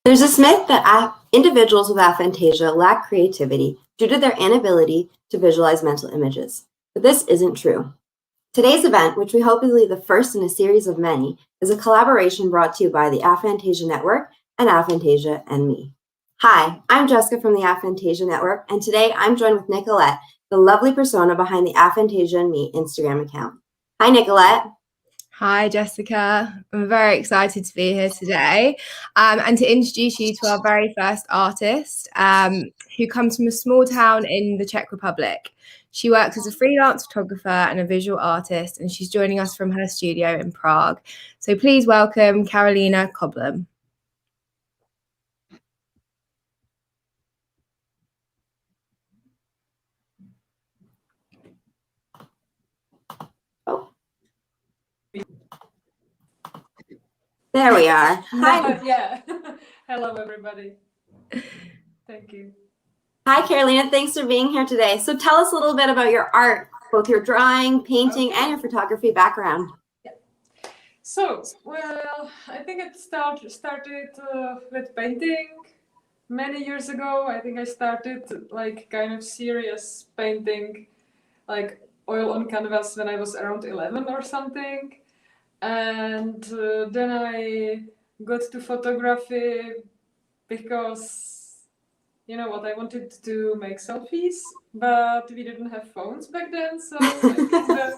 There's this myth that individuals with aphantasia lack creativity due to their inability to visualize mental images, but this isn't true. Today's event, which we hope will be the first in a series of many, is a collaboration brought to you by the Aphantasia Network and Aphantasia and me. Hi, I'm Jessica from the Aphantasia Network, and today I'm joined with Nicolette, the lovely persona behind the Aphantasia and me Instagram account. Hi, Nicolette. Hi, Jessica. I'm very excited to be here today and to introduce you to our very first artist who comes from a small town in the Czech Republic. She works as a freelance photographer and a visual artist, and she's joining us from her studio in Prague. So please welcome Karolina Koblen. There we are. Hi. Yeah. Hello, everybody. Thank you. Hi, Karolina. Thanks for being here today. So tell us a little bit about your art, both your drawing, painting, and your photography background. Yeah. So, well, I think it started with painting many years ago. I think I started like kind of serious painting, like oil on canvas when I was around 11 or something. And then I got to photography because, you know what, I wanted to make selfies, but we didn't have phones back then, so like in the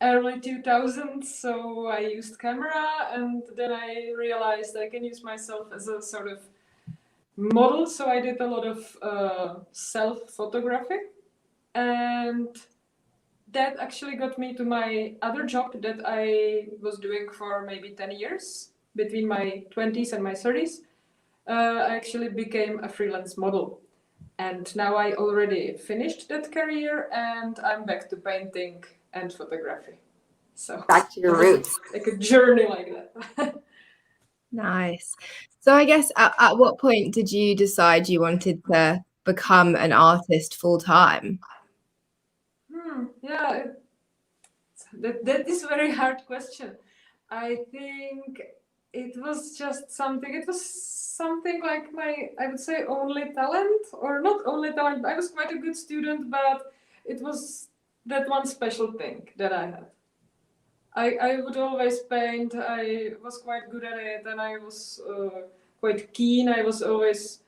early 2000s, so I used camera, and then I realized I can use myself as a sort of model, so I did a lot of self-photography, and that actually got me to my other job that I was doing for maybe 10 years, between my 20s and my 30s. I actually became a freelance model. And now I already finished that career and I'm back to painting and photography. So back to your roots. Like a journey like that. Nice. So I guess at what point did you decide you wanted to become an artist full time? Yeah, that is a very hard question. I think it was something like I would say only talent, or not only talent. I was quite a good student, but it was that one special thing that I had. I would always paint. I was quite good at it, and I was quite keen. I was always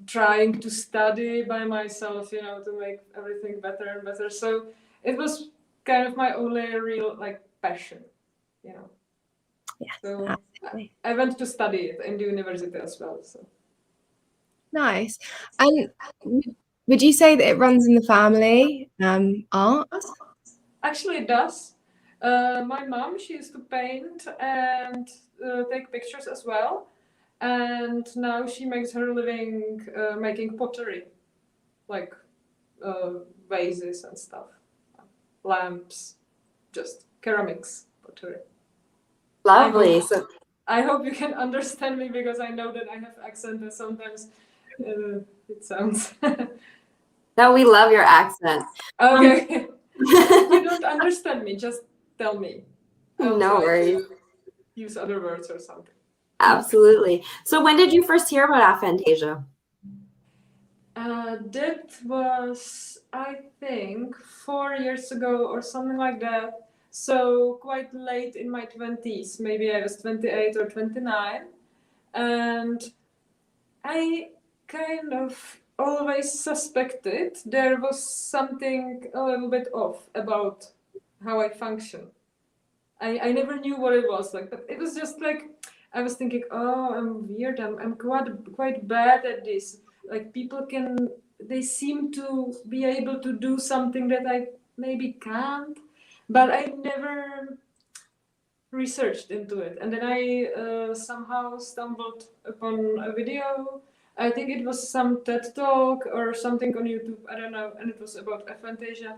trying to study by myself, you know, to make everything better and better. So it was kind of my only real like passion, you know. Yeah, so absolutely. I went to study it in the university as well. So nice. And would you say that it runs in the family, art? Actually, it does. My mom, she used to paint and take pictures as well, and now she makes her living making pottery, like vases and stuff, lamps, just ceramics pottery. Lovely. I hope you can understand me because I know that I have accent and sometimes it sounds. No, we love your accent. Okay. If you don't understand me, just tell me. No worries. Use other words or something. Absolutely. So when did you first hear about aphantasia? That was, I think, 4 years ago or something like that. So quite late in my 20s. Maybe I was 28 or 29. And I kind of always suspected there was something a little bit off about how I function. I never knew what it was like, but it was just like I was thinking, oh, I'm weird. I'm quite bad at this. Like they seem to be able to do something that I maybe can't, but I never researched into it. And then I somehow stumbled upon a video. I think it was some TED talk or something on YouTube. I don't know. And it was about aphantasia,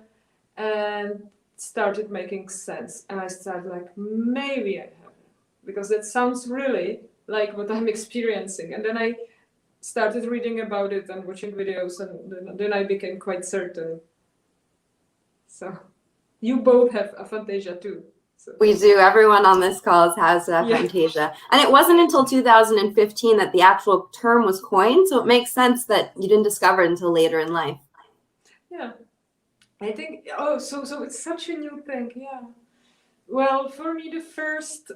and started making sense. And I started like, maybe I have it, because that sounds really like what I'm experiencing. And then I started reading about it and watching videos, and then I became quite certain. So you both have aphantasia too. So, We do. Everyone on this call has Yeah. aphantasia. And it wasn't until 2015 that the actual term was coined, so it makes sense that you didn't discover it until later in life. yeah, I think, oh, so it's such a new thing, yeah. Well, for me, the first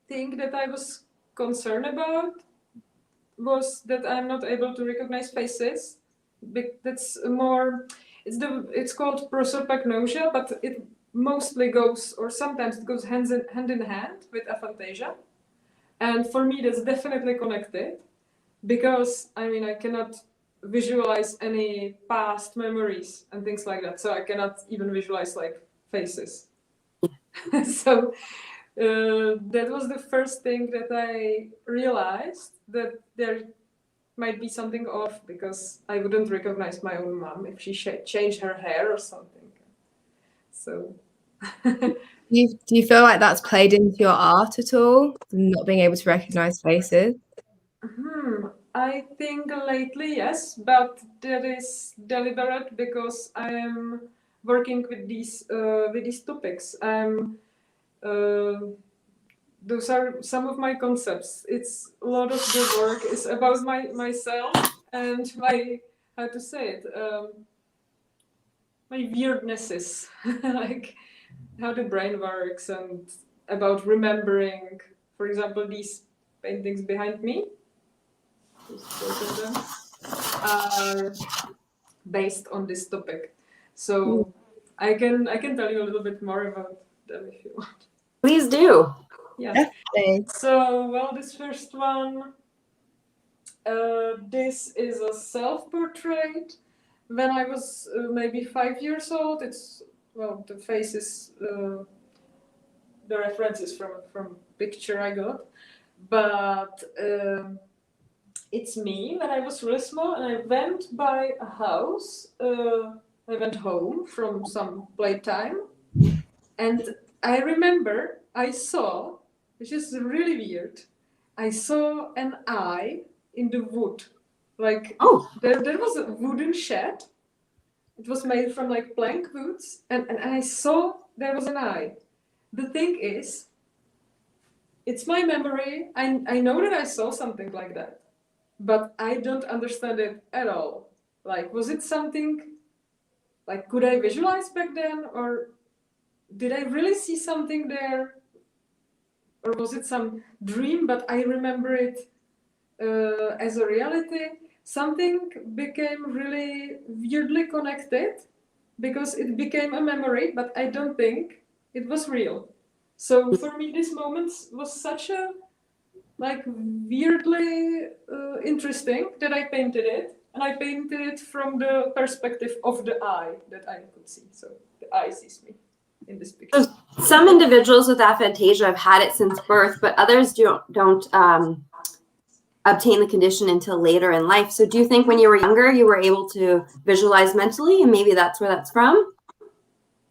thing that I was concerned about was that I'm not able to recognize faces. That's more, it's called prosopagnosia, but it mostly goes, or sometimes it goes hand in hand with aphantasia. And for me, that's definitely connected because I cannot visualize any past memories and things like that. So I cannot even visualize like faces. So that was the first thing that I realized, that there might be something off, because I wouldn't recognize my own mom if she changed her hair or something. So Do you feel like that's played into your art at all, not being able to recognize faces? I think lately, yes, but that is deliberate because I am working with these topics. Those are some of my concepts. It's a lot of the work is about myself and my, how to say it, my weirdnesses, like how the brain works, and about remembering, for example, these paintings behind me. Both of them are based on this topic. So I can tell you a little bit more about them if you want. Please do. Yeah. Definitely. So, well, this first one, this is a self-portrait. When I was maybe 5 years old, it's, well, the face is, the reference is from picture I got, but it's me when I was really small, and I went by a house. I went home from some playtime, and I remember I saw, which is really weird, I saw an eye in the wood. Like, Oh, there was a wooden shed. It was made from like plank woods, and I saw there was an eye. The thing is, it's my memory. I know that I saw something like that, but I don't understand it at all. Like, was it something, like, could I visualize back then, or did I really see something there? Or was it some dream, but I remember it as a reality? Something became really weirdly connected because it became a memory, but I don't think it was real. So for me, this moment was such a like weirdly interesting that I painted it, and I painted it from the perspective of the eye that I could see. So the eye sees me in this picture. so some individuals with aphantasia have had it since birth, but others don't obtain the condition until later in life. So do you think when you were younger, you were able to visualize mentally, and maybe that's where that's from?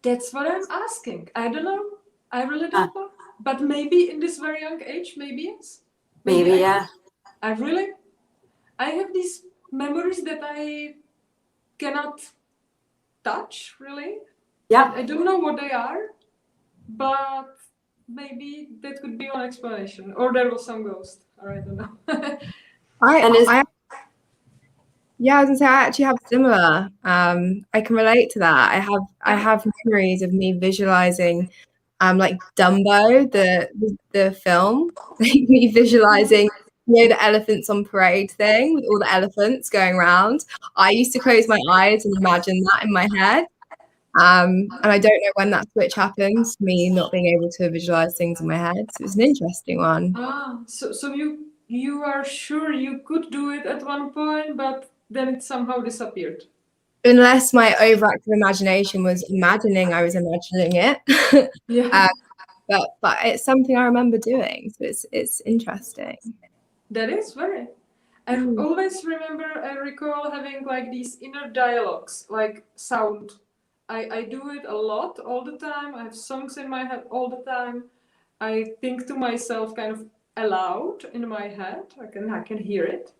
That's what I'm asking. I don't know. I really don't know. But maybe in this very young age, maybe yes. Maybe, yeah. I have these memories that I cannot touch, really. Yeah. I don't know what they are, but maybe that could be one explanation. Or there was some ghost, or I don't know. Yeah, I was gonna say I actually have similar. I can relate to that. I have memories of me visualizing, like Dumbo, the film, me visualizing, the elephants on parade thing with all the elephants going around. I used to close my eyes and imagine that in my head. And I don't know when that switch happens, me not being able to visualize things in my head. So it's an interesting one. So you are sure you could do it at one point, but then it somehow disappeared. Unless my overactive imagination was imagining I was imagining it. Yeah. But it's something I remember doing, so it's interesting. That is very. I always recall having like these inner dialogues, like sound. I do it a lot, all the time. I have songs in my head all the time. I think to myself kind of aloud in my head. I can hear it.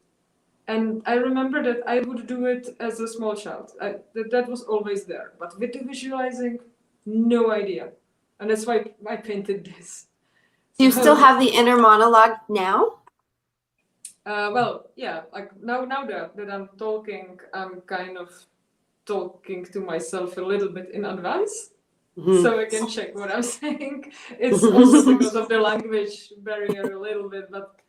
And I remember that I would do it as a small child. That was always there. But with the visualizing, no idea. And that's why I painted this. Do you So- still have the inner monologue now? Well, yeah, like now that I'm talking, I'm kind of talking to myself a little bit in advance, so I can check what I'm saying. It's also because of the language barrier a little bit, but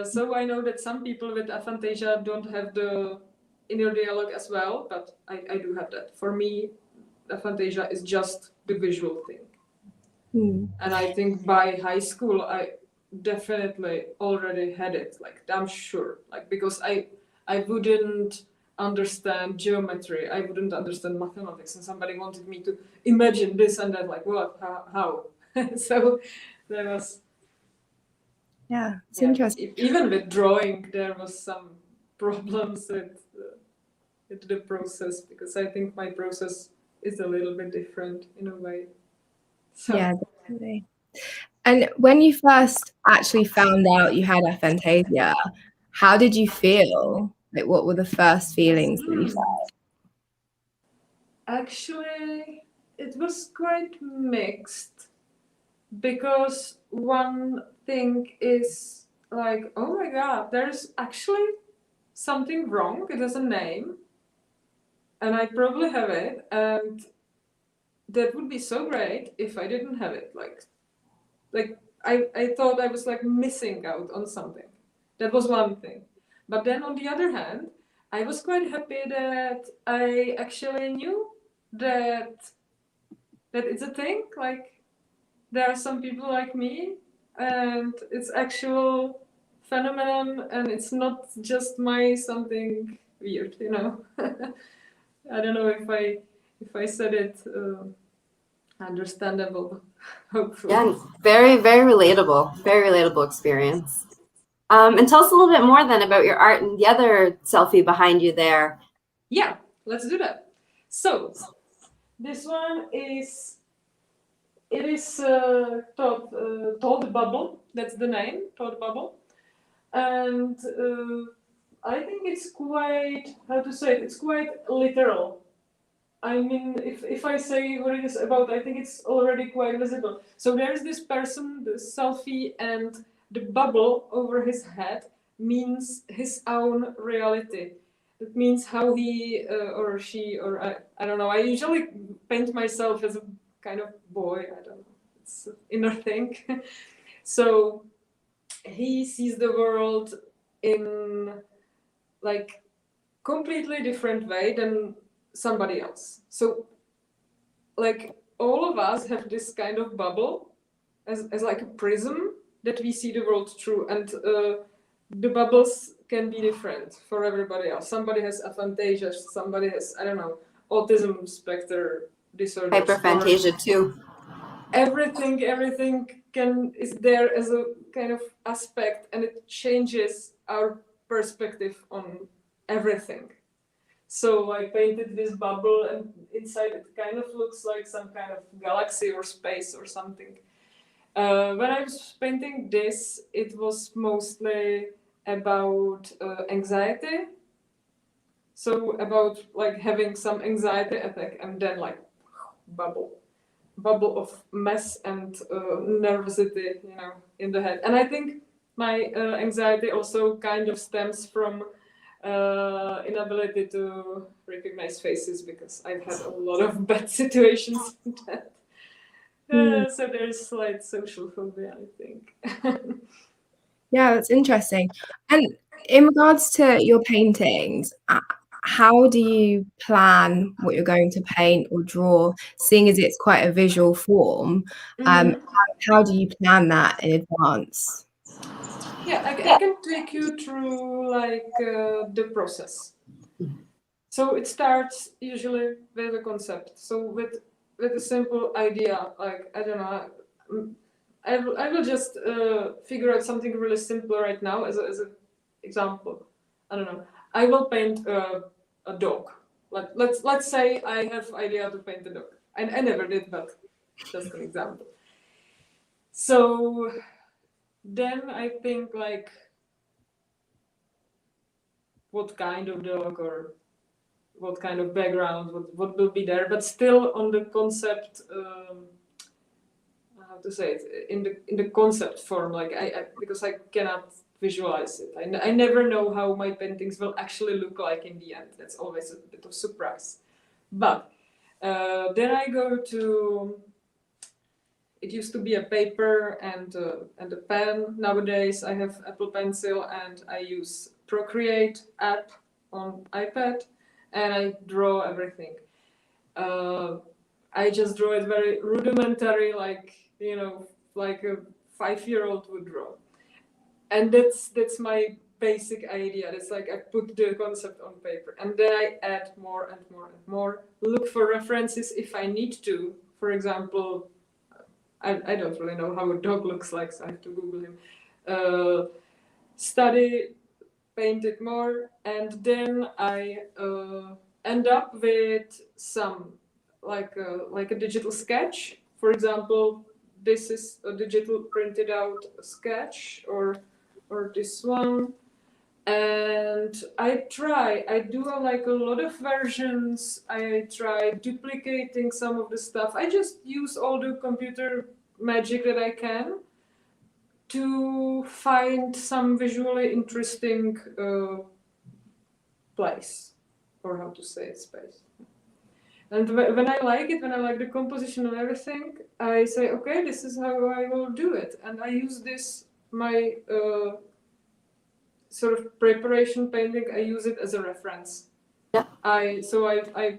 so I know that some people with aphantasia don't have the inner dialogue as well, but I do have that. For me, aphantasia is just the visual thing. And I think by high school, I definitely already had it. Like, I'm sure. Like, because I wouldn't understand geometry. I wouldn't understand mathematics. And somebody wanted me to imagine this and that. Like, what? How? So there was... Yeah, it's Yeah, interesting. even with drawing, there was some problems with the process, because I think my process is a little bit different in a way. So, Yeah, definitely. And when you first actually found out you had aphantasia, how did you feel? Like, what were the first feelings that you felt? actually, it was quite mixed, because one thing is like, oh my god, there's actually something wrong. It has a name, and I probably have it, and that would be so great if I didn't have it. Like I thought I was like missing out on something. That was one thing. But then on the other hand, I was quite happy that I actually knew that it's a thing. Like, there are some people like me, and it's actual phenomenon, and it's not just my something weird, you know. I don't know if I said it understandable. Hopefully. Yeah, very, very relatable experience. And tell us a little bit more then about your art and the other selfie behind you there. Yeah, let's do that. So this one is Thought Bubble. That's the name, Thought Bubble, and I think it's quite, how to say it, it's quite literal. I mean, if I say what it is about, I think it's already quite visible. So there's this person, the selfie, and the bubble over his head means his own reality. It means how he or she, or I don't know. I usually paint myself as a kind of boy. I don't know. It's an inner thing. So he sees the world in like completely different way than somebody else. So like all of us have this kind of bubble as like a prism that we see the world through, and the bubbles can be different for everybody else. Somebody has aphantasia, somebody has, I don't know, autism spectrum disorder. Hyperphantasia too. Everything is there as a kind of aspect, and it changes our perspective on everything. So I painted this bubble, and inside it kind of looks like some kind of galaxy or space or something. When I was painting this, it was mostly about anxiety. So about like having some anxiety attack, and then like bubble of mess and nervosity, you know, in the head. And I think my anxiety also kind of stems from inability to recognize faces, because I've had a lot of bad situations in that. So there's slight social phobia, I think. Yeah, that's interesting. And in regards to your paintings, how do you plan what you're going to paint or draw, seeing as it's quite a visual form? How do you plan that in advance? Yeah, I can take you through like the process. So it starts usually with a concept. So with a simple idea, like I don't know, I will just figure out something really simple right now as an example. I don't know. I will paint a dog. Let's say I have idea to paint a dog. I never did, but just an example. So then I think like what kind of dog or what kind of background, what will be there, but still on the concept how to say it, in the concept form, like because I cannot visualize it. I never know how my paintings will actually look like in the end. That's always a bit of surprise. But then I go to, it used to be a paper and a pen. Nowadays I have Apple Pencil and I use Procreate app on iPad and I draw everything. I just draw it very rudimentary, like, you know, like a 5-year-old would draw. And that's my basic idea. It's like I put the concept on paper and then I add more and more and more. Look for references if I need to. For example, I don't really know how a dog looks like, so I have to Google him. Study, paint it more, and then I end up with some like a digital sketch. For example, this is a digital printed out sketch, or this one. And I do like a lot of versions. I try duplicating some of the stuff. I just use all the computer magic that I can to find some visually interesting place, or how to say it, space. And when I like it, when I like the composition and everything, I say, okay, this is how I will do it. And I use this, my sort of preparation painting, I use it as a reference. Yeah. I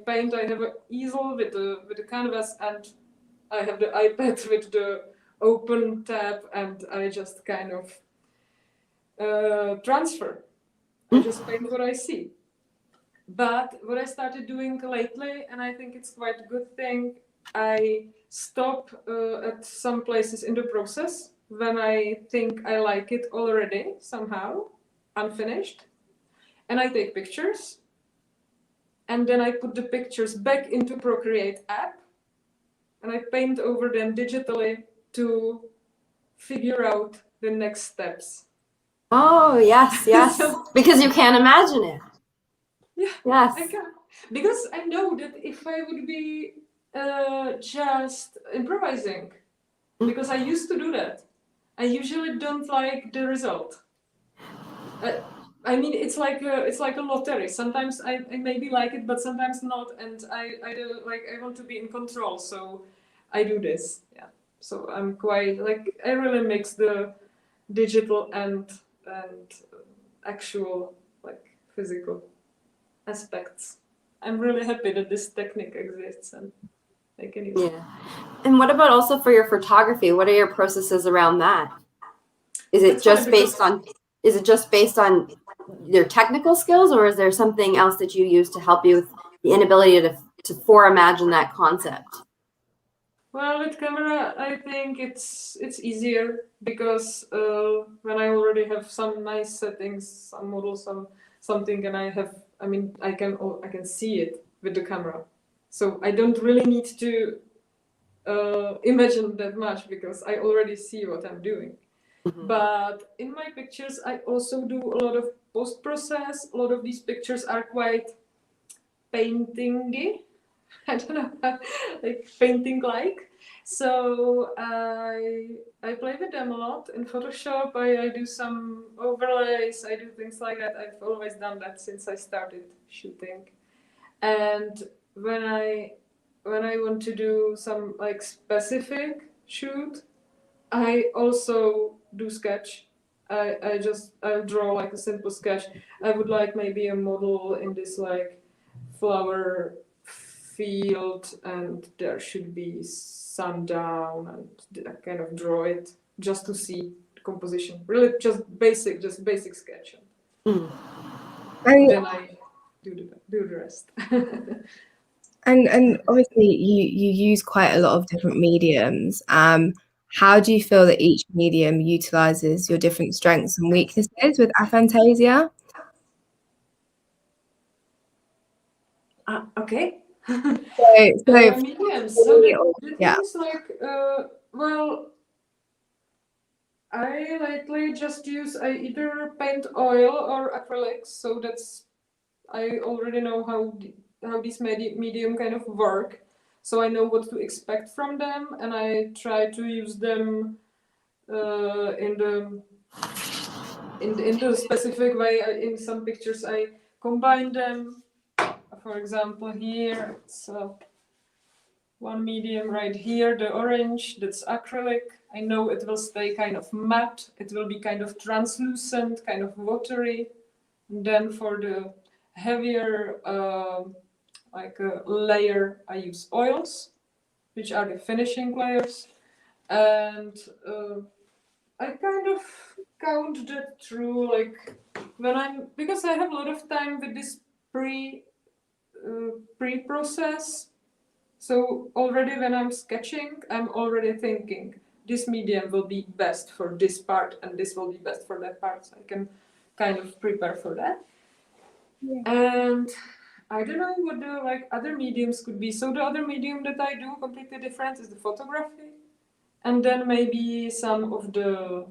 paint, I have an easel with the canvas, and I have the iPad with the open tab, and I just kind of transfer. I just paint what I see. But what I started doing lately, and I think it's quite a good thing, I stop at some places in the process when I think I like it already somehow, unfinished, and I take pictures, and then I put the pictures back into Procreate app, and I paint over them digitally to figure out the next steps. Oh, yes, yes. Because you can't imagine it. Yeah, yes. I can. Because I know that if I would be just improvising, because I used to do that, I usually don't like the result. I mean, it's like a lottery. Sometimes I maybe like it, but sometimes not, and I do, like, I want to be in control, so I do this. Yeah. So I'm quite like, I really mix the digital and actual, like, physical aspects. I'm really happy that this technique exists and I can use it. Yeah. And what about also for your photography? What are your processes around that? Is it just based on your technical skills, or is there something else that you use to help you with the inability to foreimagine that concept? Well, with camera, I think it's easier because when I already have some nice settings, some models, something, and I can see it with the camera, so I don't really need to imagine that much because I already see what I'm doing. Mm-hmm. But in my pictures, I also do a lot of post-process. A lot of these pictures are quite painting-y. I don't know, like painting-like. So I play with them a lot in Photoshop. I do some overlays. I do things like that. I've always done that since I started shooting. And when I want to do some like specific shoot, I also do sketch. I'll draw like a simple sketch. I would like maybe a model in this like flower field, and there should be sundown, and I kind of draw it just to see the composition. Really, just basic sketch. Mm. Then I do the rest. And obviously you use quite a lot of different mediums. How do you feel that each medium utilizes your different strengths and weaknesses with Aphantasia? Okay. So mediums. So the yeah. things like, well, I lately just I either paint oil or acrylics, so that's, I already know how these medium kind of work. so I know what to expect from them, and I try to use them in the specific way. In some pictures, I combine them. For example, here it's one medium right here, the orange, that's acrylic. I know it will stay kind of matte. It will be kind of translucent, kind of watery. And then for the heavier layer, I use oils, which are the finishing layers. And I kind of count that through, like because I have a lot of time with this pre-process. So already when I'm sketching, I'm already thinking this medium will be best for this part and this will be best for that part. So I can kind of prepare for that. Yeah. And I don't know what the other mediums could be. So the other medium that I do completely different is the photography. And then maybe some of the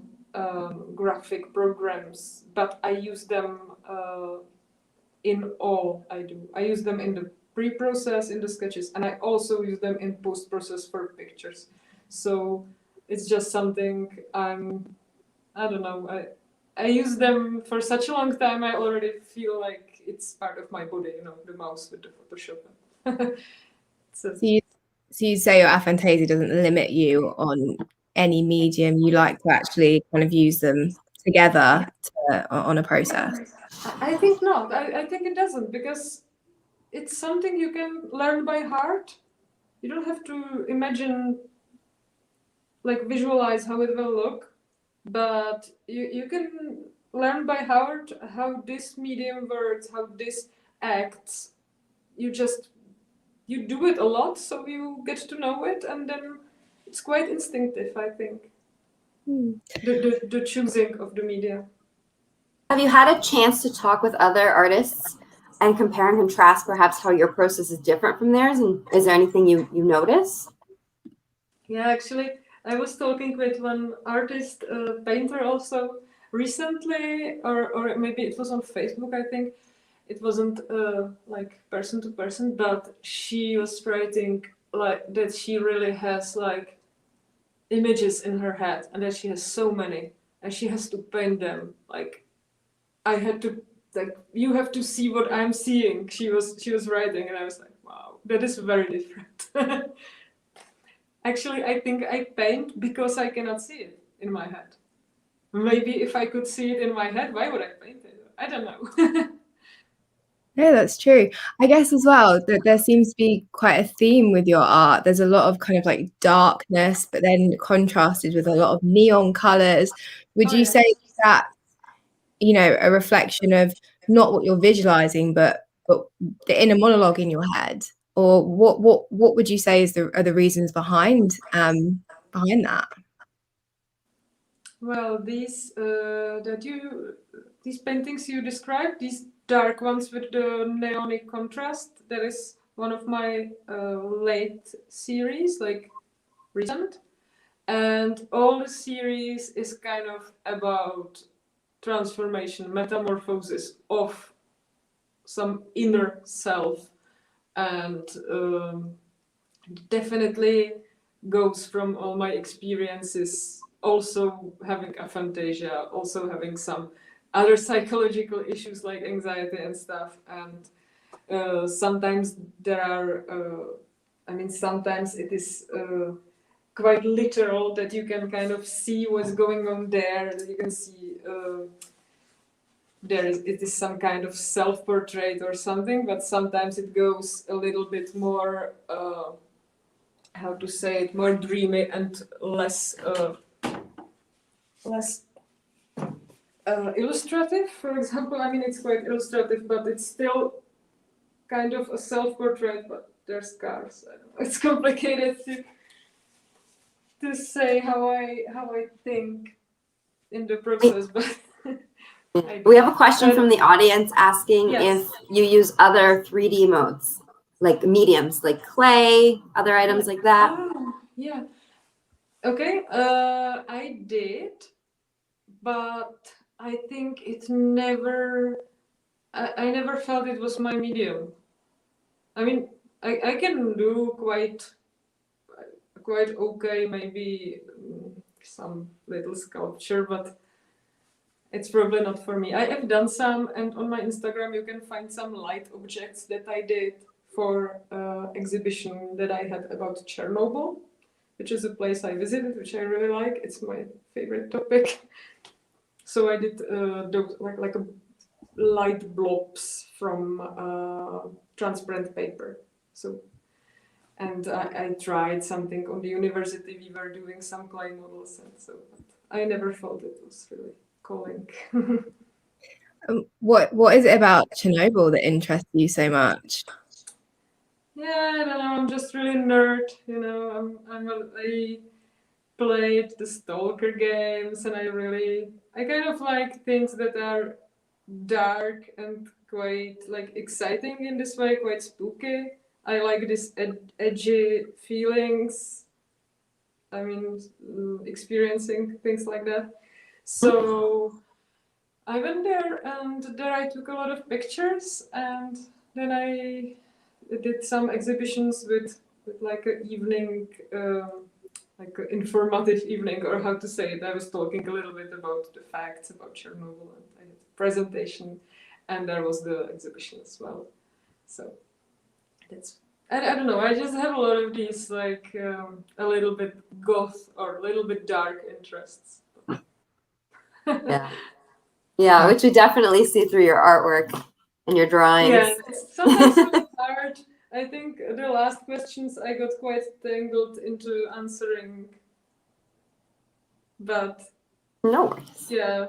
graphic programs, but I use them in all I do. I use them in the pre-process, in the sketches, and I also use them in post-process for pictures. So it's just something I don't know, I use them for such a long time, I already feel like it's part of my body, the mouse with the Photoshop. So you say your Aphantasia doesn't limit you on any medium. You like to actually kind of use them together on a process? I think not. I think it doesn't, because it's something you can learn by heart. You don't have to imagine, visualize how it will look, but you can learn by heart how this medium works, how this acts. You do it a lot, so you get to know it, and then it's quite instinctive, I think. The choosing of the media. Have you had a chance to talk with other artists and compare and contrast perhaps how your process is different from theirs? And is there anything you notice? Yeah, actually, I was talking with one artist, painter also recently, or maybe it was on Facebook, I think. It wasn't person to person, but she was writing that she really has images in her head, and that she has so many, and she has to paint them. I had to you have to see what I'm seeing. She was writing, and I was like, wow, that is very different. Actually, I think I paint because I cannot see it in my head. Maybe if I could see it in my head, why would I paint it? I don't know. No, that's true. I guess as well that there seems to be quite a theme with your art. There's a lot of kind of darkness, but then contrasted with a lot of neon colors. Would you say that, a reflection of not what you're visualizing, but the inner monologue in your head? Or what would you say are the reasons behind that? Well, these paintings you described, these dark ones with the neonic contrast, that is one of my late series, recent. And all the series is kind of about transformation, metamorphosis of some inner self, and definitely goes from all my experiences, also having aphantasia, also having some other psychological issues like anxiety and stuff. And sometimes there are, sometimes it is quite literal, that you can kind of see what's going on there. You can see it is some kind of self-portrait or something, but sometimes it goes a little bit more, how to say it, more dreamy and less illustrative. For example, it's quite illustrative, but it's still kind of a self-portrait, but there's scars. I don't know. It's complicated to say how I think in the process, but we have a question from the audience asking yes. if you use other 3D modes, like mediums, like clay, other items like that. Oh, yeah. Okay, I did, but I think it never. I never felt it was my medium. I can do quite okay, maybe some little sculpture, but it's probably not for me. I have done some, and on my Instagram you can find some light objects that I did for exhibition that I had about Chernobyl, which is a place I visited, which I really like. It's my favorite topic. So I did those like a light blobs from transparent paper. So, and I tried something on the university. We were doing some clay models, and so, but I never thought it was really calling. What is it about Chernobyl that interests you so much? Yeah, I don't know. I'm just really nerd. You know, I played the Stalker games, and I kind of like things that are dark and quite like exciting in this way, quite spooky. I like this edgy feelings. I mean, experiencing things like that. So I went there, and there I took a lot of pictures, and then I did some exhibitions with like an evening, like an informative evening, or how to say it. I was talking a little bit about the facts about Chernobyl, and I had a presentation, and there was the exhibition as well. So that's, I don't know, I just have a lot of these like a little bit goth or a little bit dark interests. Yeah. Yeah, which we definitely see through your artwork and your drawings. Yeah, it's sometimes really hard. I think the last questions I got quite tangled into answering, but No worries. yeah,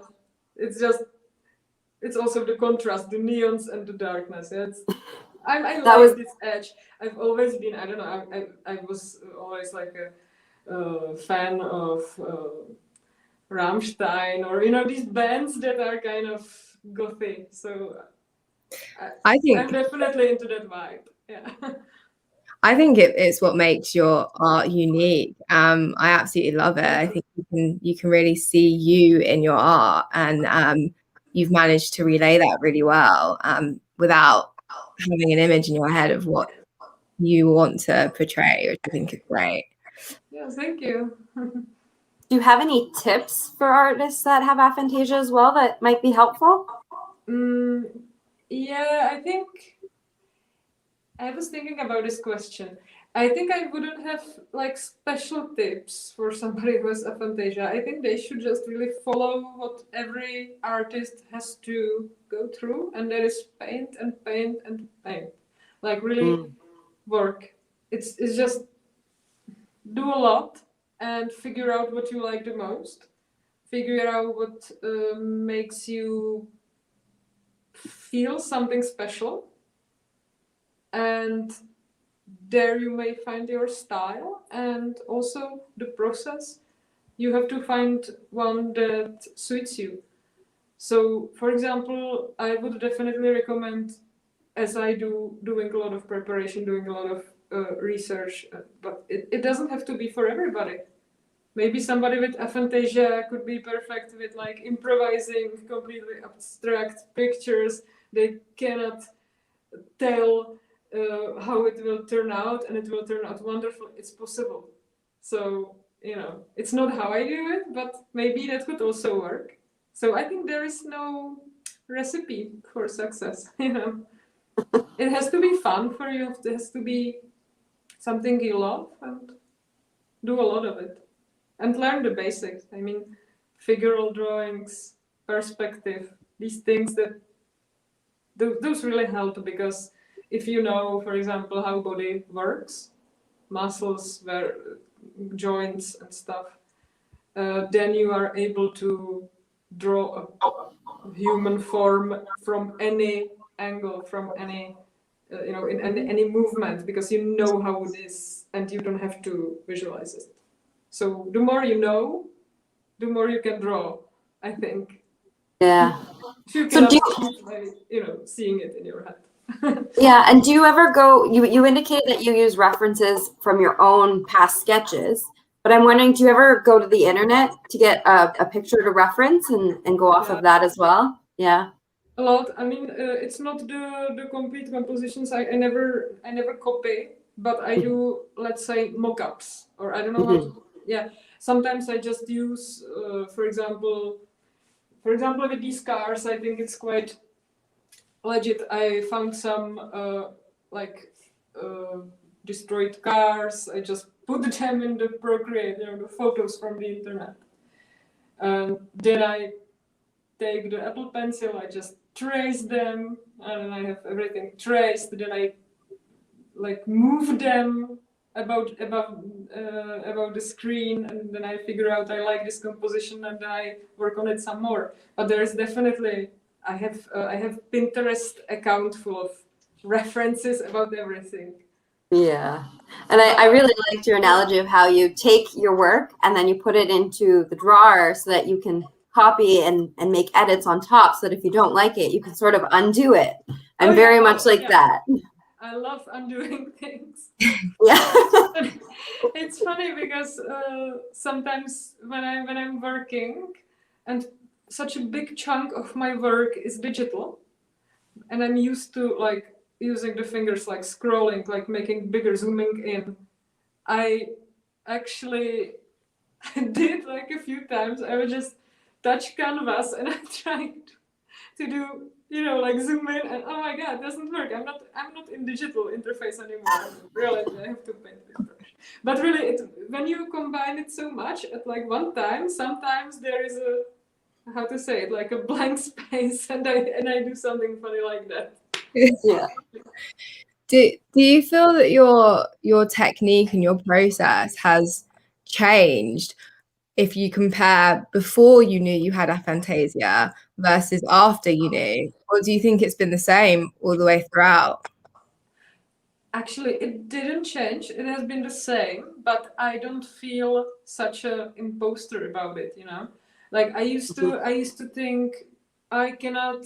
it's also the contrast, the neons and the darkness. Yeah, I like this edge. I've always been, I don't know, I was always like a fan of Rammstein, or you know, these bands that are kind of gothy. So I think I'm definitely into that vibe. Yeah. I think it's what makes your art unique. I absolutely love it. I think you can really see you in your art, and you've managed to relay that really well without having an image in your head of what you want to portray, which I think is great. Yeah, thank you. Do you have any tips for artists that have aphantasia as well that might be helpful? Yeah, I think I was thinking about this question. I think I wouldn't have like special tips for somebody who has aphantasia. I think they should just really follow what every artist has to go through, and that is paint and paint and paint. Like really work. It's just do a lot and figure out what you like the most. Figure out what makes you feel something special, and there you may find your style, and also the process. You have to find one that suits you. So, for example, I would definitely recommend, as I do, doing a lot of preparation, doing a lot of research, but it doesn't have to be for everybody. Maybe somebody with aphantasia could be perfect with like improvising completely abstract pictures. They cannot tell how it will turn out, and it will turn out wonderful. It's possible. So, you know, it's not how I do it, but maybe that could also work. So I think there is no recipe for success, you know. It has to be fun for you. It has to be something you love, and do a lot of it. And learn the basics. I mean, figural drawings, perspective, these things that those really help, because if you know, for example, how body works, muscles, joints and stuff, then you are able to draw a human form from any angle, from any, you know, in any movement, because you know how it is, and you don't have to visualize it. So the more you know, the more you can draw, I think. Yeah. You cannot by, you know, seeing it in your head. Yeah, and do you ever go, you indicate that you use references from your own past sketches, but I'm wondering, do you ever go to the internet to get a picture to reference and go off of that as well? Yeah. A lot. I mean, it's not the complete compositions. I never copy, but I do, let's say, mock-ups, or I don't know how to. Yeah. Sometimes I just use, for example, with these cars, I think it's quite legit. I found some like destroyed cars. I just put them in the Procreate, the photos from the internet, and then I take the Apple Pencil. I just trace them, and I have everything traced. Then I like move them about the screen, and then I figure out I like this composition, and then I work on it some more. But there is definitely I have Pinterest account full of references about everything. Yeah. And I really liked your analogy of how you take your work and then you put it into the drawer so that you can copy and make edits on top, so that if you don't like it, you can sort of undo it. I'm very much like that. I love undoing things. Yeah. It's funny because sometimes when I'm working, and such a big chunk of my work is digital, and I'm used to like using the fingers, like scrolling, like making bigger, zooming in. I actually did like a few times. I would just touch canvas and I tried to do, like zoom in, and oh my god, it doesn't work. I'm not in digital interface anymore. Really, I have to paint with brush. But really, when you combine it so much at like one time, sometimes there is a, how to say it, like a blank space, and I do something funny like that. Yeah. Do you feel that your technique and your process has changed if you compare before you knew you had aphantasia versus after you knew? Or do you think it's been the same all the way throughout? Actually, it didn't change. It has been the same, but I don't feel such a imposter about it, Like I used to think I cannot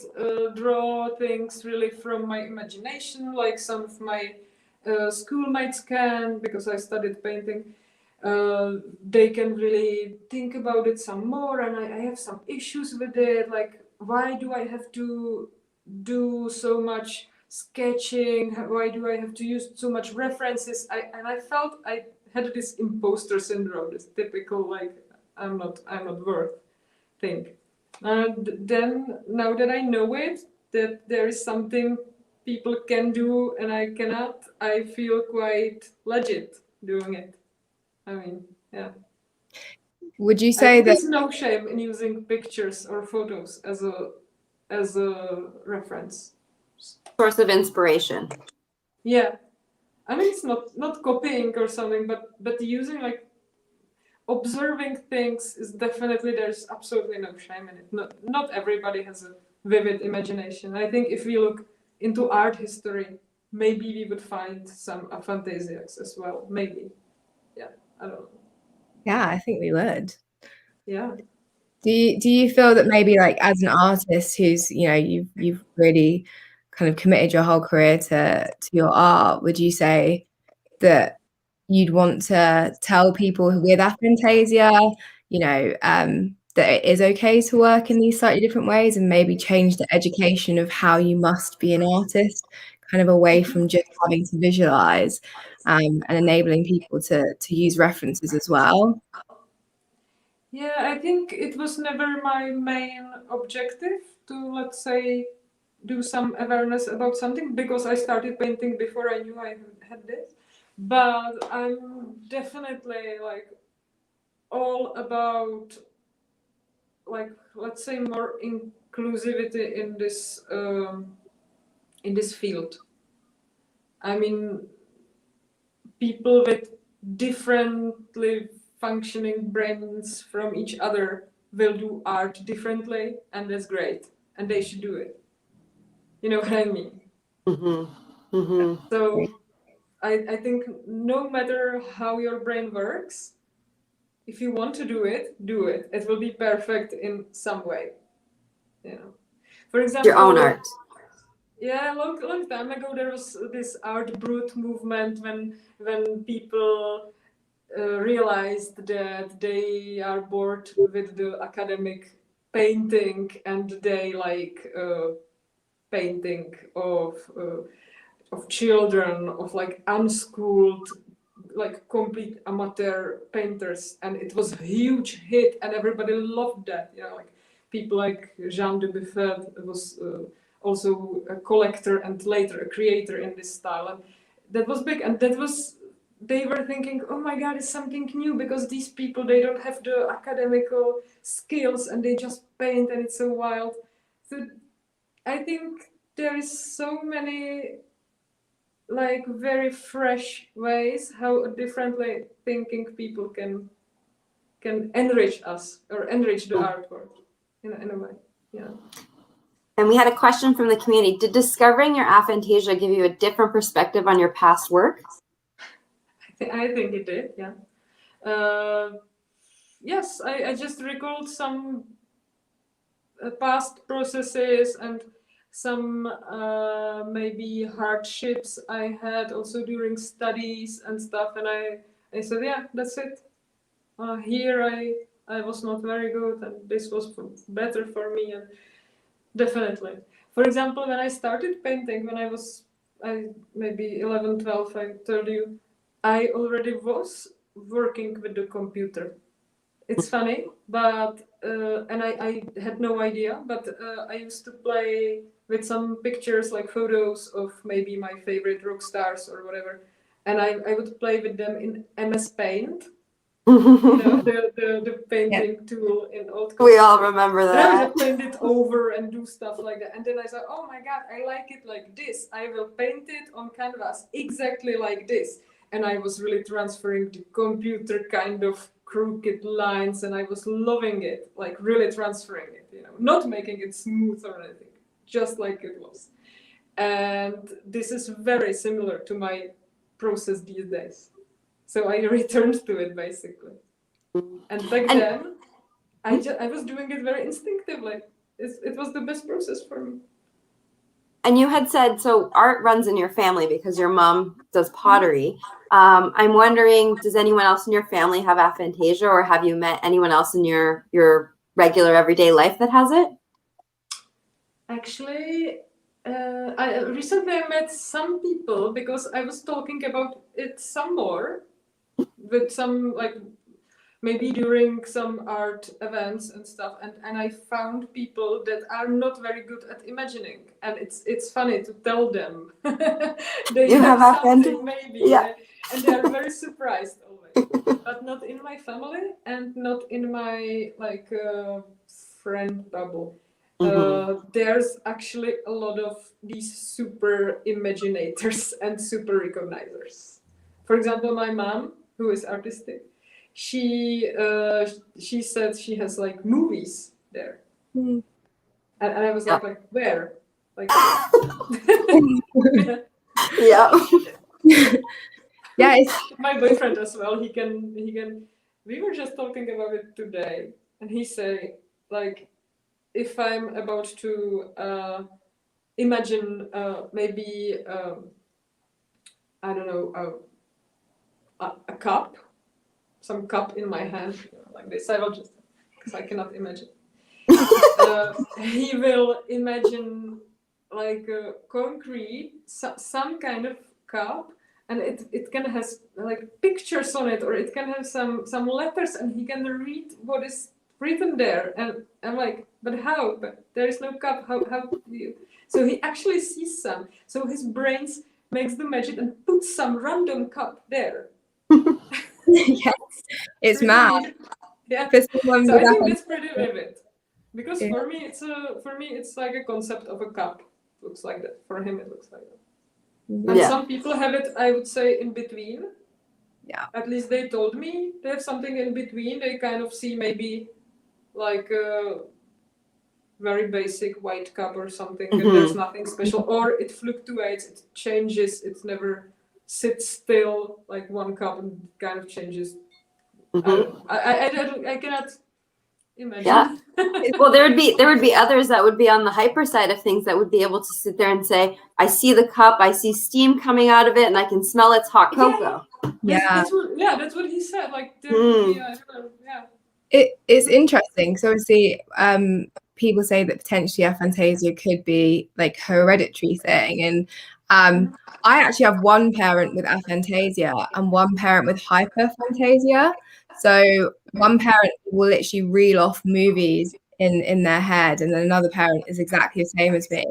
draw things really from my imagination, like some of my schoolmates can, because I studied painting. They can really think about it some more, and I have some issues with it. Like, why do I have to do so much sketching? Why do I have to use so much references? I felt I had this imposter syndrome, this typical like I'm not worth thing. And then now that I know it, that there is something people can do and I cannot, I feel quite legit doing it. I mean, yeah. Would you say that there's no shame in using pictures or photos as a reference? Source of inspiration. Yeah, I mean it's not copying or something, but using like observing things is definitely, there's absolutely no shame in it. Not everybody has a vivid imagination. I think if we look into art history, maybe we would find some aphantasias as well. Maybe, yeah, I don't know. yeah, I think we would. Yeah. Do you feel that maybe like as an artist who's, you've really kind of committed your whole career to your art, would you say that you'd want to tell people with aphantasia, that it is okay to work in these slightly different ways, and maybe change the education of how you must be an artist, kind of away from just having to visualize, and enabling people to use references as well? Yeah, I think it was never my main objective to, let's say, do some awareness about something, because I started painting before I knew I had this. But I'm definitely like all about, like, let's say, more inclusivity in this field. I mean, people with differently functioning brains from each other will do art differently, and that's great, and they should do it. You know what I mean? Mm-hmm. Mm-hmm. So I think no matter how your brain works, if you want to do it, do it. It will be perfect in some way. For example, Your own art. Yeah, long time ago there was this art brut movement when people realized that they are bored with the academic painting, and they painting of children, of like unschooled, like complete amateur painters, and it was a huge hit, and everybody loved that. You know, like people like Jean de Buffet was also a collector and later a creator in this style, and that was big. And that was, they were thinking, oh my God, it's something new, because these people, they don't have the academical skills and they just paint and it's so wild. So I think there is so many like very fresh ways how differently thinking people can enrich us or enrich the artwork in a way. Yeah. And we had a question from the community. Did discovering your aphantasia give you a different perspective on your past work? I think it did, yeah. Yes, I just recalled some past processes and some maybe hardships I had also during studies and stuff, and I said, yeah, that's it. Here I was not very good, and this was better for me, and definitely. For example, when I started painting, when I was maybe 11, 12, I told you, I already was working with the computer. It's funny, but and I had no idea, but I used to play with some pictures, like photos of maybe my favorite rock stars or whatever, and I would play with them in MS Paint, you know, the painting tool in old computers. We all remember that. And I would just paint it over and do stuff like that, and then I thought, oh my God, I like it like this. I will paint it on canvas exactly like this, and I was really transferring the computer kind of crooked lines, and I was loving it, like really transferring it, you know, not making it smooth or anything, just like it was. And this is very similar to my process these days. So I returned to it basically. And back then, I was doing it very instinctively. It was the best process for me. And you had said, so art runs in your family because your mom does pottery. I'm wondering, does anyone else in your family have aphantasia, or have you met anyone else in your regular everyday life that has it? Actually, I recently met some people because I was talking about it some more with some, like, maybe during some art events and stuff, and I found people that are not very good at imagining, and it's funny to tell them they You have something aphantasia? maybe, Yeah. and they are very surprised always, but not in my family and not in my like friend bubble. There's actually a lot of these super imaginators and super recognizers. For example, my mom, who is artistic, she said she has like movies there, and I was like where, like Yeah. Yeah, my boyfriend as well, he can we were just talking about it today, and he say, like, if I'm about to imagine maybe I don't know, a cup, some cup in my hand, like this, I will just, because I cannot imagine. He will imagine like a concrete, some kind of cup, and it can has like pictures on it, or it can have some letters, and he can read what is written there, and I'm like, but how? But there is no cup. How do you? So he actually sees some. So his brains makes the magic and puts some random cup there. yes, it's mad. Yeah. For someone So I with think that's pretty vivid, because Yeah. for me it's like a concept of a cup. Looks like that. For him it looks like that. And Yeah. some people have it, I would say, in between. Yeah. At least they told me they have something in between. They kind of see maybe like a very basic white cup or something, and there's nothing special, or it fluctuates, it changes, it never sits still like one cup and kind of changes. I cannot imagine. Yeah. Well, there would be others that would be on the hyper side of things that would be able to sit there and say, I see the cup, I see steam coming out of it, and I can smell it's hot cocoa. That's what he said. Like there would be, I don't know, yeah. It's interesting. So obviously, people say that potentially aphantasia could be like a hereditary thing. And I actually have one parent with aphantasia and one parent with hyperphantasia. So one parent will literally reel off movies in their head, and then another parent is exactly the same as me.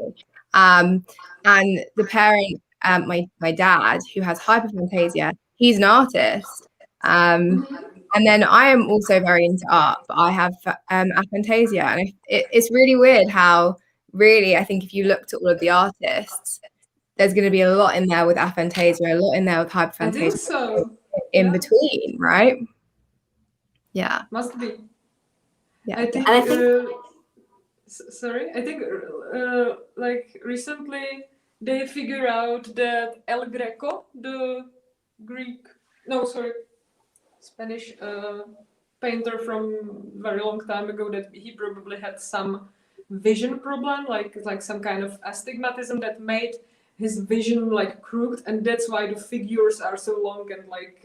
And the parent, my dad, who has hyperphantasia, he's an artist. And then I am also very into art, but I have aphantasia. And it's really weird how, really, I think if you looked at all of the artists, there's going to be a lot in there with aphantasia, a lot in there with hyperphantasia. I think so. In between, right? Yeah. Must be. Yeah. I think, And I think I think like recently they figure out that El Greco, the Spanish painter from very long time ago, that he probably had some vision problem, like some kind of astigmatism that made his vision like crooked, and that's why the figures are so long and like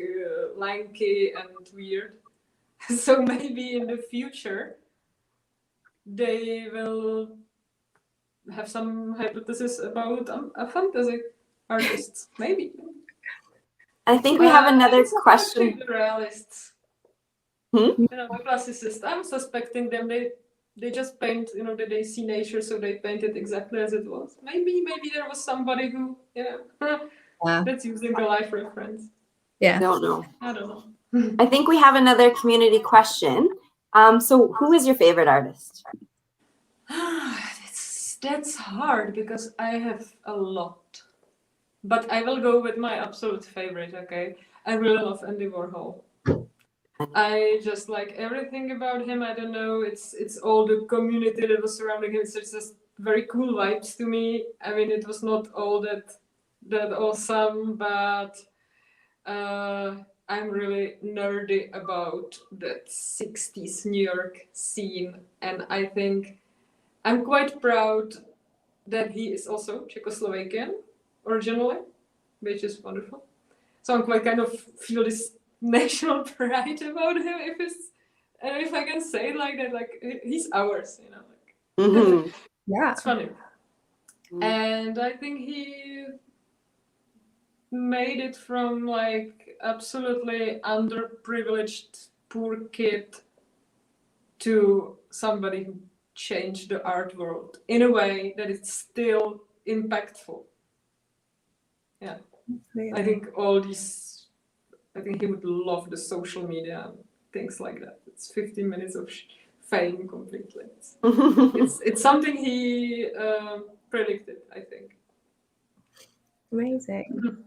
lanky and weird. So maybe in the future they will have some hypothesis about a fantasy artists, maybe. I think we have another it's question. The realists, Hmm? the classicists. I'm suspecting them. They just paint. That they see nature, so they paint it exactly as it was. Maybe there was somebody who, that's using a life reference. Yeah. I don't know. I don't know. I think we have another community question. So who is your favorite artist? That's hard because I have a lot. But I will go with my absolute favorite, okay? I really love Andy Warhol. I just like everything about him. I don't know, it's all the community that was surrounding him. It's just very cool vibes to me. I mean, it was not all that awesome, but I'm really nerdy about that 60s New York scene. And I think I'm quite proud that he is also Czechoslovakian originally, which is wonderful. So I'm quite kind of feel this national pride about him, if I can say it like that, like he's ours, Mm-hmm. Yeah. It's funny. And I think he made it from like absolutely underprivileged poor kid to somebody who changed the art world in a way that it's still impactful. Yeah. I think I think he would love the social media and things like that. It's 15 minutes of fame completely. It's something he predicted, I think. Amazing.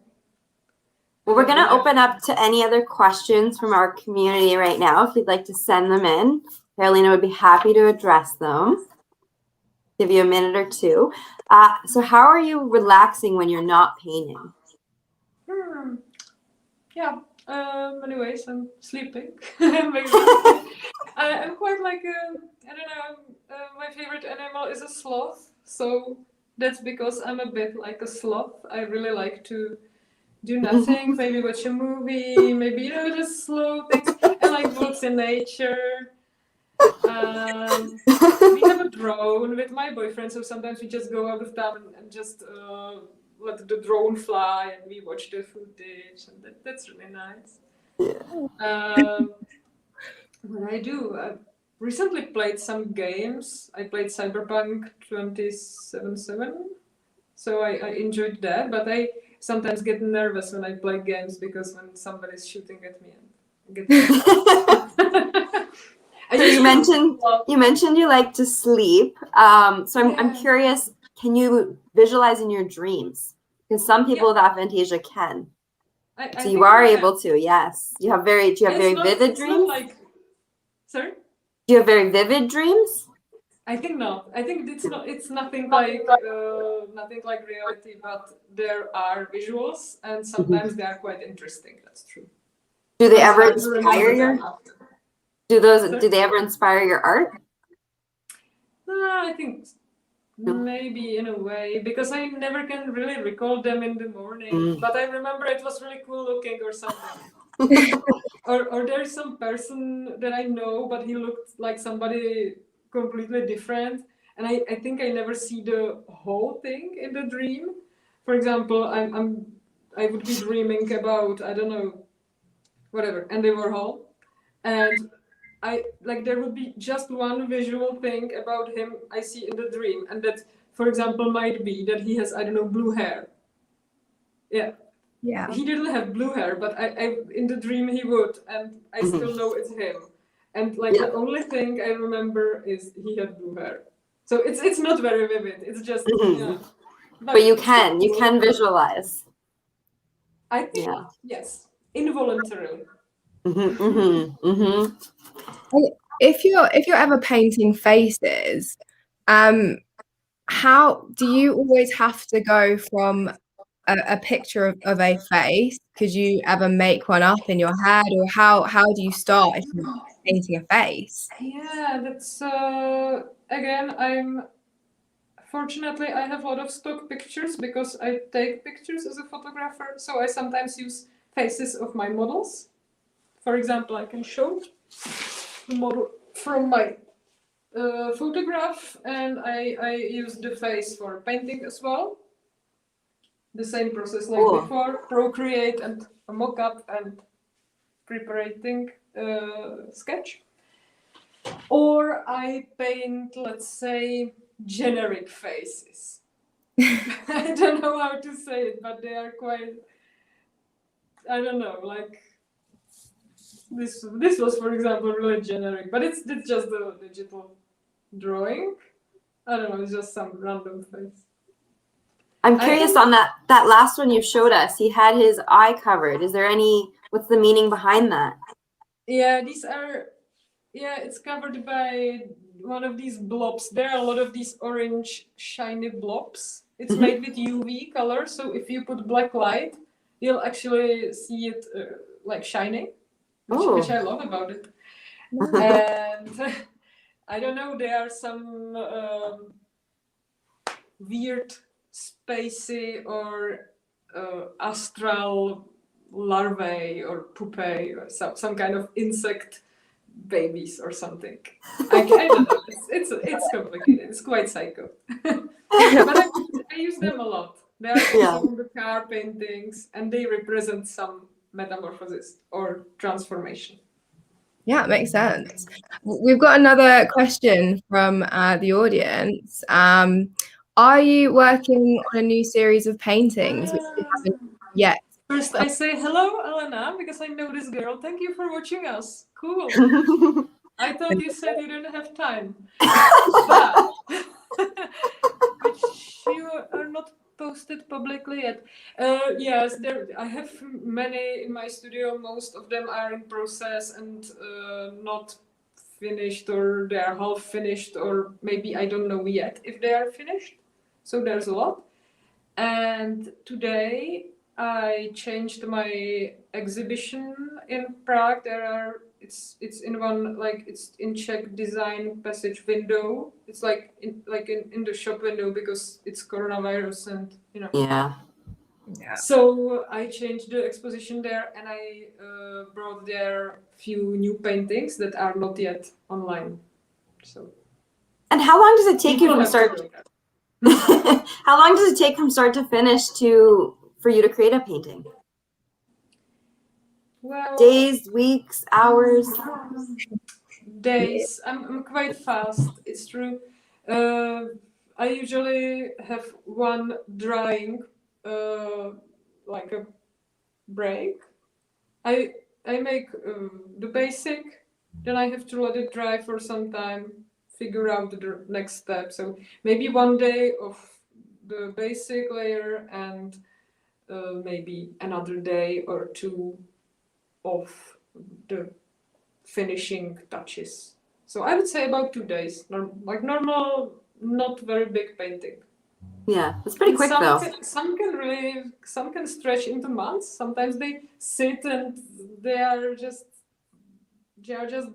Well, we're going to open up to any other questions from our community right now. If you'd like to send them in, Karolina would be happy to address them. Give you a minute or two. So how are you relaxing when you're not painting? Yeah, many ways. I'm sleeping. I'm quite like, I don't know, my favorite animal is a sloth. So that's because I'm a bit like a sloth. I really like to do nothing, maybe watch a movie, maybe, just slow things. I like walks in nature. We have a drone with my boyfriend, so sometimes we just go out of town and just let the drone fly and we watch the footage, and that's really nice. Yeah. What I do, I recently played some games. I played Cyberpunk 2077, so I enjoyed that, but I sometimes get nervous when I play games because when somebody's shooting at me, I get So you mentioned you like to sleep. So I'm curious, can you visualize in your dreams? Because some people with aphantasia can. So you are able to, yes. Do you have very vivid dreams? Sorry? Do you have very vivid dreams? I think not. I think it's nothing like reality, but there are visuals and sometimes they are quite interesting. That's true. Do they ever inspire your Do they ever inspire your art? I think maybe in a way, because I never can really recall them in the morning. But I remember it was really cool looking or something. or there's some person that I know, but he looked like somebody completely different. And I think I never see the whole thing in the dream. For example, I would be dreaming about, I don't know, whatever, Andy Warhol, and I like there would be just one visual thing about him I see in the dream, and that, for example, might be that he has, I don't know, blue hair. Yeah, Yeah. he didn't have blue hair, but I in the dream he would, and I still know it's him. And like the only thing I remember is he had blue hair. So it's not very vivid. It's just yeah. But you it's can cool. visualize. I think Yeah. yes, involuntarily. If you're ever painting faces, how do you always have to go from a picture of a face? Could you ever make one up in your head, or how do you start if you're painting a face? Yeah, that's again. Fortunately, I have a lot of stock pictures because I take pictures as a photographer. So I sometimes use faces of my models. For example, I can show the model from my photograph, and I use the face for painting as well. The same process like before: procreate and mock up and preparing sketch. Or I paint, let's say, generic faces. I don't know how to say it, but they are quite, I don't know, like this was, for example, really generic, but it's just the digital drawing. I don't know, it's just some random face. I'm curious on that last one you showed us. He had his eye covered. Is there what's the meaning behind that? Yeah, it's covered by one of these blobs. There are a lot of these orange shiny blobs. It's made with UV color, so if you put black light, you'll actually see it like shining, which I love about it. And I don't know, there are some weird spacey or astral larvae or pupae or some kind of insect babies or something. I don't know. It's complicated. It's quite psycho. But I use them a lot. They are also on the car paintings, and they represent some metamorphosis or transformation. Yeah, it makes sense. We've got another question from the audience. Are you working on a new series of paintings which you haven't yet? First, I say hello, Elena, because I know this girl. Thank you for watching us. Cool. I thought you said you didn't have time, but which you are not posted publicly yet. Yes, I have many in my studio. Most of them are in process and not finished, or they are half finished, or maybe I don't know yet if they are finished. So there's a lot. And today I changed my exhibition in Prague. It's in one, like it's in Czech design passage window. It's like in the shop window because it's coronavirus and Yeah. So I changed the exposition there, and I brought there few new paintings that are not yet online. So. And how long does it take you from start? How long does it take from start to finish for you to create a painting? Well, days, weeks, hours? Days. I'm quite fast. It's true. I usually have one drawing, like a break. I make the basic, then I have to let it dry for some time, figure out the next step. So maybe one day of the basic layer and maybe another day or two of the finishing touches. So I would say about 2 days, like normal, not very big painting. Yeah, it's pretty quick though. Some can stretch into months. Sometimes they sit and they are just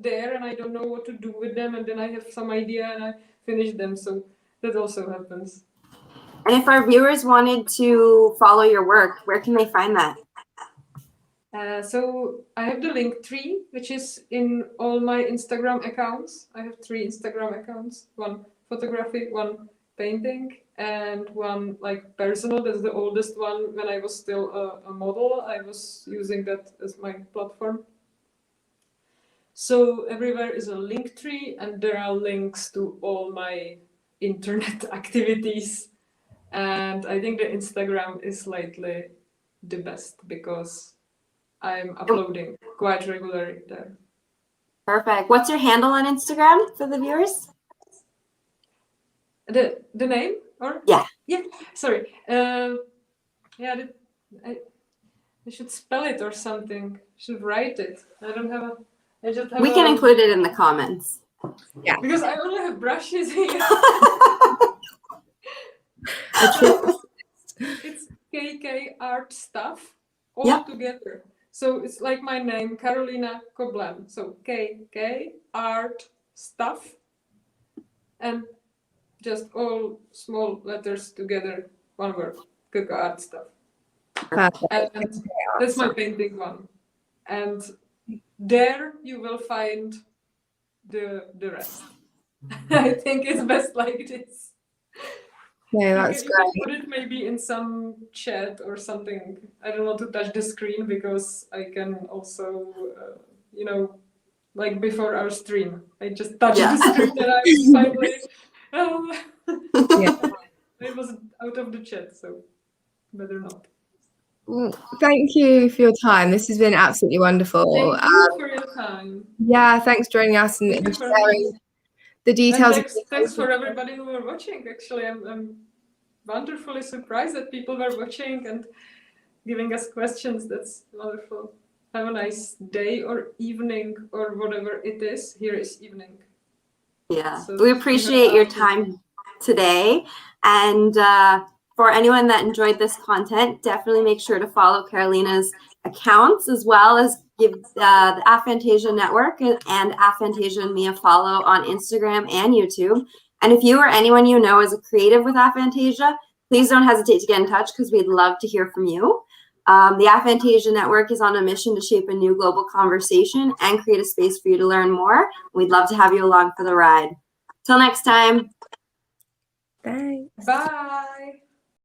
there, and I don't know what to do with them, and then I have some idea and I finish them. So that also happens. And if our viewers wanted to follow your work, where can they find that? So I have the link tree, which is in all my Instagram accounts. I have 3 Instagram accounts, 1 photography, 1 painting, and 1 like personal. That's the oldest one. When I was still a model, I was using that as my platform. So everywhere is a link tree, and there are links to all my internet activities. And I think the Instagram is lately the best because I'm uploading quite regularly there. Perfect. What's your handle on Instagram for the viewers? The name or Yeah. Sorry. I should spell it or something. I should write it. I don't have a. I just have. We can include it in the comments. Yeah. Because I only have brushes here. It's KK Art Stuff all together. So it's like my name, Karolina Koblen. So KK Art Stuff, and just all small letters together, one word. KK Art Stuff. Perfect. And that's my painting one. And there you will find the rest. I think it's best like this. Yeah, that's You great. can put it maybe in some chat or something. I don't want to touch the screen because I can also, like before our stream, I just touched the screen and I finally, it was out of the chat, so better not. Thank you for your time. This has been absolutely wonderful. Thank you for your time. Yeah, thanks for joining us and sharing the details. And thanks for everybody who were watching. Actually, I'm wonderfully surprised that people were watching and giving us questions. That's wonderful. Have a nice day or evening or whatever it is. Here is evening. Yeah, So we appreciate your time today. And for anyone that enjoyed this content, definitely make sure to follow Karolina's accounts as well as give the Aphantasia Network and Aphantasia and me a follow on Instagram and YouTube. And if you or anyone you know is a creative with Aphantasia, please don't hesitate to get in touch because we'd love to hear from you. The Aphantasia Network is on a mission to shape a new global conversation and create a space for you to learn more. We'd love to have you along for the ride. Till next time. Thanks. Bye.